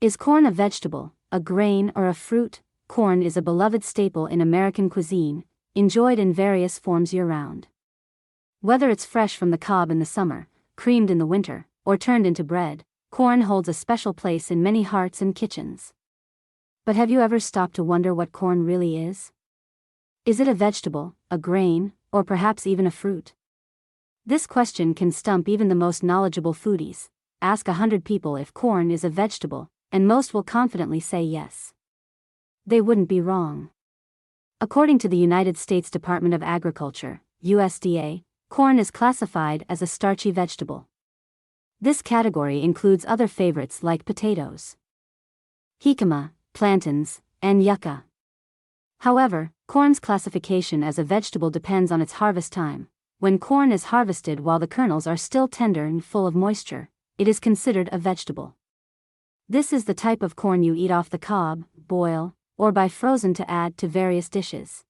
Is corn a vegetable, a grain, or a fruit? Corn is a beloved staple in American cuisine, enjoyed in various forms year-round. Whether it's fresh from the cob in the summer, creamed in the winter, or turned into bread, corn holds a special place in many hearts and kitchens. But have you ever stopped to wonder what corn really is? Is it a vegetable, a grain, or perhaps even a fruit? This question can stump even the most knowledgeable foodies. Ask 100 people if corn is a vegetable, and most will confidently say yes. They wouldn't be wrong. According to the United States Department of Agriculture, USDA, corn is classified as a starchy vegetable. This category includes other favorites like potatoes, jicama, plantains, and yucca. However, corn's classification as a vegetable depends on its harvest time. When corn is harvested while the kernels are still tender and full of moisture, it is considered a vegetable. This is the type of corn you eat off the cob, boil, or buy frozen to add to various dishes.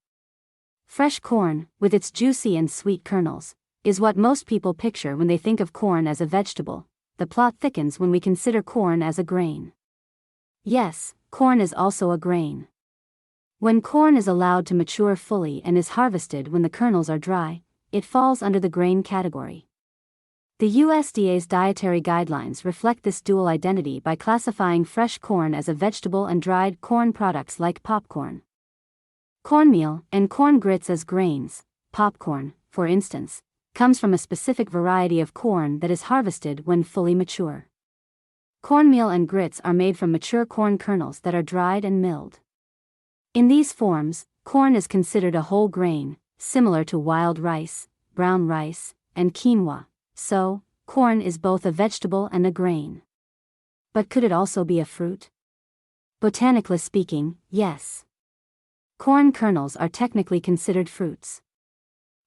Fresh corn, with its juicy and sweet kernels, is what most people picture when they think of corn as a vegetable. The plot thickens when we consider corn as a grain. Yes, corn is also a grain. When corn is allowed to mature fully and is harvested when the kernels are dry, it falls under the grain category. The USDA's dietary guidelines reflect this dual identity by classifying fresh corn as a vegetable and dried corn products like popcorn, cornmeal, and corn grits as grains. Popcorn, for instance, comes from a specific variety of corn that is harvested when fully mature. Cornmeal and grits are made from mature corn kernels that are dried and milled. In these forms, corn is considered a whole grain, similar to wild rice, brown rice, and quinoa. So, corn is both a vegetable and a grain. But could it also be a fruit? Botanically speaking, yes. Corn kernels are technically considered fruits.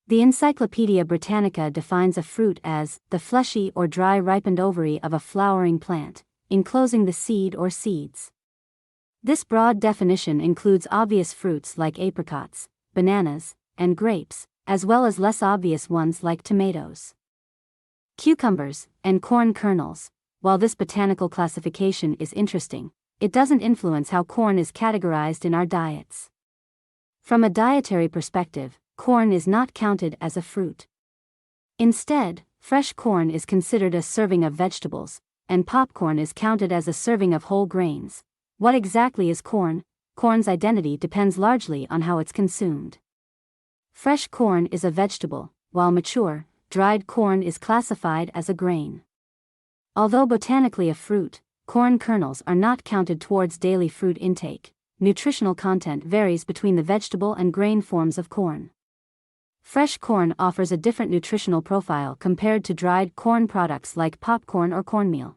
The Encyclopedia Britannica defines a fruit as the fleshy or dry ripened ovary of a flowering plant, enclosing the seed or seeds. This broad definition includes obvious fruits like apricots, bananas, and grapes, as well as less obvious ones like tomatoes, cucumbers, and corn kernels. While this botanical classification is interesting, it doesn't influence how corn is categorized in our diets. From a dietary perspective, corn is not counted as a fruit. Instead, fresh corn is considered a serving of vegetables, and popcorn is counted as a serving of whole grains. What exactly is corn? Corn's identity depends largely on how it's consumed. Fresh corn is a vegetable, while mature, dried corn is classified as a grain. Although botanically a fruit, corn kernels are not counted towards daily fruit intake. Nutritional content varies between the vegetable and grain forms of corn. Fresh corn offers a different nutritional profile compared to dried corn products like popcorn or cornmeal.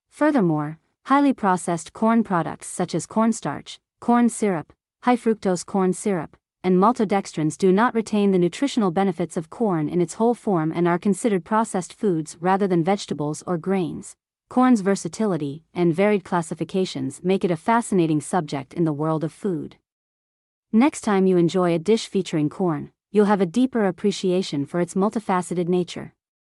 Furthermore, highly processed corn products such as cornstarch, corn syrup, high-fructose corn syrup, and maltodextrins do not retain the nutritional benefits of corn in its whole form and are considered processed foods rather than vegetables or grains. Corn's versatility and varied classifications make it a fascinating subject in the world of food. Next time you enjoy a dish featuring corn, you'll have a deeper appreciation for its multifaceted nature.